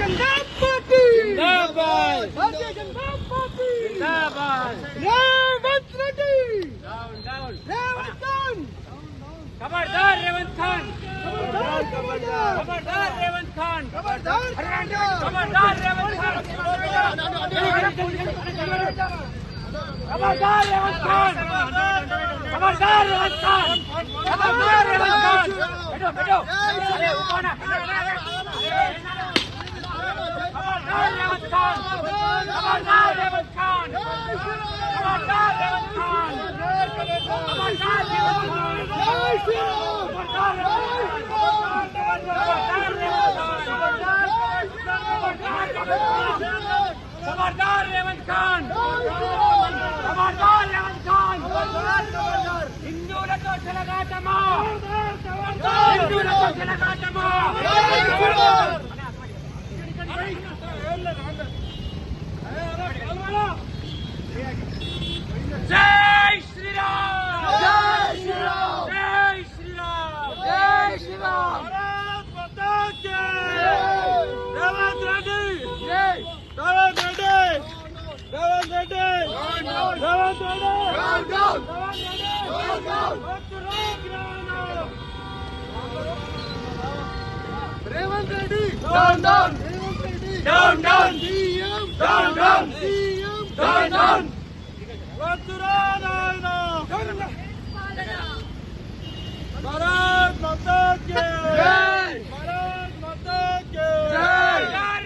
जनता party जिंदाबाद Bharatiya Janata party जिंदाबाद Revanth Reddy down down Revanth Khan खबरदार रेवंत खान खबरदार खबरदार रेवंत खान खबरदार खबरदार रेवंत खान खबरदार रेवंत खान खबरदार रेवंत खान खबरदार रेवंत खान बैठो बैठो अरे ऊपर ना खबरदार रेवंत खान खबरदार रेवंत खान खबरदार रेवंत खान खबरदार रेवंत खान खबरदार रेवंत खान खबरदार रेवंत खान हिंदुవులతో చెలగాటమా हिंदुవులతో చెలగాటమా జై శ్రీరామ్ जय श्री राम జై శ్రీరామ్ जय श्री राम భారత్ మాతా కీ రేవంత్ రెడ్డి जय Revanth Reddy Revanth Reddy Revanth Reddy down down Revanth Reddy down down Revanth Reddy down down CM down down CM down down Bharat माता की जय भारत माता की जय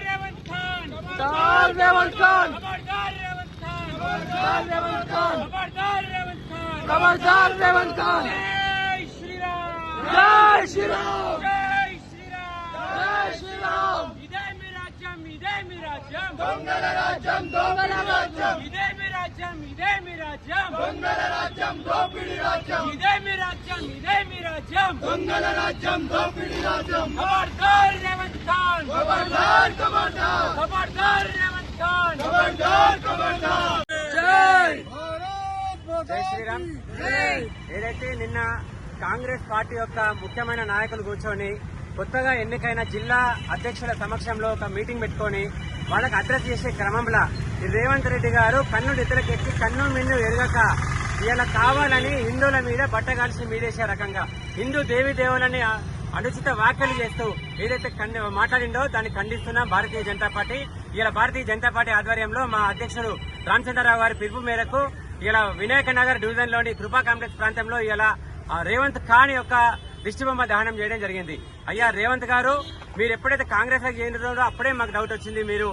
रेवंत खान खबरदार रेवंत खान खबरदार रेवंत खान खबरदार रेवंत खान खबरदार रेवंत खान खबरदार रेवंत खान जय श्री राम जय श्री राम जय श्री राम जय श्री राम इదే మీ రాజ్యం ఇదే మీ రాజ్యం దొంగల రాజ్యం దొంగల రాజ్యం ఇదే మీ రాజ్యం ఇదే మీ రాజ్యం దొంగల రాజ్యం దోపిడీ రాజ్యం ఇదే మీ రాజ్యం ఇదే మీ రాజ్యం దొంగల రాజ్యం దోపిడీ రాజ్యం खबरदार रेवंत खान खबरदार खबरदार खबरदार रेवंत खान खबरदार खबरदार जय भारत జై శ్రీరామ్ ఏదైతే నిన్న కాంగ్రెస్ పార్టీ యొక్క ముఖ్యమైన నాయకులు కూర్చొని కొత్తగా ఎన్నికైన జిల్లా అధ్యక్షుల సమక్షంలో ఒక మీటింగ్ పెట్టుకొని వాళ్ళకి అడ్రస్ చేసే క్రమంలో ఈ రేవంత్ రెడ్డి గారు కన్ను నిద్రకెక్కి కన్ను మిన్ను ఎరగక ఇలా కావాలని హిందువుల మీద బట్టగాల్సి మీదేసే రకంగా హిందూ దేవి దేవులని అనుచిత వ్యాఖ్యలు చేస్తూ ఏదైతే మాట్లాడిండో దాన్ని ఖండిస్తున్నా భారతీయ జనతా పార్టీ. ఇలా భారతీయ జనతా పార్టీ ఆధ్వర్యంలో మా అధ్యక్షుడు రామచంద్రరావు గారి పిలుపు మేరకు ఇలా వినాయక నగర్ డివిజన్ లోని కృపా కాంప్లెక్స్ ప్రాంతంలో ఇలా రేవంత్ ఖాన్ యొక్క దిష్టిబొమ్మ దహనం చేయడం జరిగింది. అయ్యా రేవంత్ గారు, మీరు ఎప్పుడైతే కాంగ్రెస్ లో చేరినారో అప్పుడే మాకు డౌట్ వచ్చింది. మీరు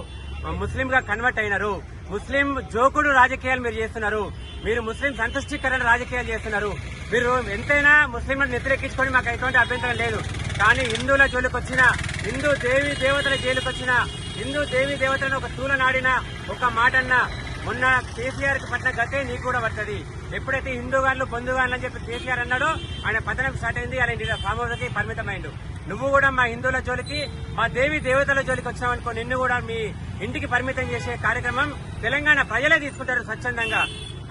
ముస్లిం గా కన్వర్ట్ అయినారు. ముస్లిం జోకుడు రాజకీయాలు మీరు చేస్తున్నారు. మీరు ముస్లిం సంతుష్టీకరణ రాజకీయాలు చేస్తున్నారు. మీరు ఎంతైనా ముస్లింలను నెత్తిరెక్కించుకొని మాకు ఎటువంటి అభ్యంతరం లేదు. కానీ హిందువుల జోలికి వచ్చిన, హిందూ దేవీ దేవతల జైలుకి వచ్చిన, హిందూ దేవీ దేవతలను ఒక తూలనాడిన ఒక మాటన్నా మొన్న కేసీఆర్ కి పట్టిన గతే నీకు కూడా పడుతుంది. ఎప్పుడైతే హిందూగాన్లు బంధుగాన్లు అని చెప్పి కేసీఆర్ అన్నాడో ఆయన పతనం స్టార్ట్ అయింది. ఆయన ఫామ్ హౌస్ కి పరిమితమైండు. నువ్వు కూడా మా హిందువుల జోలికి, మా దేవి దేవతల జోలికి వచ్చావనుకో నిన్ను కూడా మీ ఇంటికి పరిమితం చేసే కార్యక్రమం తెలంగాణ ప్రజలే తీసుకుంటారు స్వచ్ఛందంగా.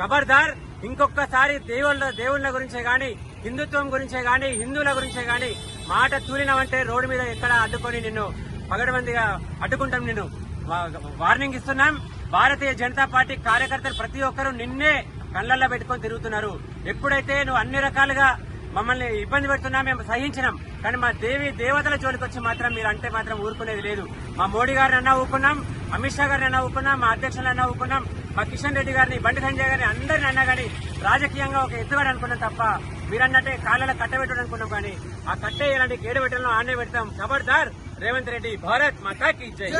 ఖబర్దార్, ఇంకొకసారి దేవుళ్ళ గురించే గాని, హిందుత్వం గురించే గాని, హిందువుల గురించే గాని మాట తూలినవంటే రోడ్డు మీద ఎక్కడ అడ్డుకొని నిన్ను పగడబందిగా అడ్డుకుంటాం. నిన్ను వార్నింగ్ ఇస్తున్నాం. భారతీయ జనతా పార్టీ కార్యకర్తలు ప్రతి ఒక్కరూ నిన్నే కళ్లల్లో పెట్టుకొని తిరుగుతున్నారు. ఎప్పుడైతే నువ్వు అన్ని రకాలుగా మమ్మల్ని ఇబ్బంది పెడుతున్నా మేము సహించినాం. కానీ మా దేవి దేవతల జోలికి వచ్చి మాత్రం మీరు అంటే మాత్రం ఊరుకునేది లేదు. మా మోడీ గారిని అన్నా ఊరుకున్నాం, అమిత్ షా గారిని అన్నా ఊరుకున్నాం, మా అధ్యక్షులను అన్నా ఊరుకున్నాం, మా కిషన్ రెడ్డి గారిని, బండి సంజయ్ గారిని అందరిని అన్నా గానీ రాజకీయంగా ఒక ఎత్తుగాడు అనుకున్నాం తప్ప మీరన్నట్టే కాళ్ళలో కట్టబెట్టడం అనుకున్నాం. కానీ ఆ కట్టే ఇలాంటి గేడు పెట్టడంలో ఆనే పెడతాం. ఖబర్దార్ రేవంత్ రెడ్డి, భారత్ మాతా కీ జై.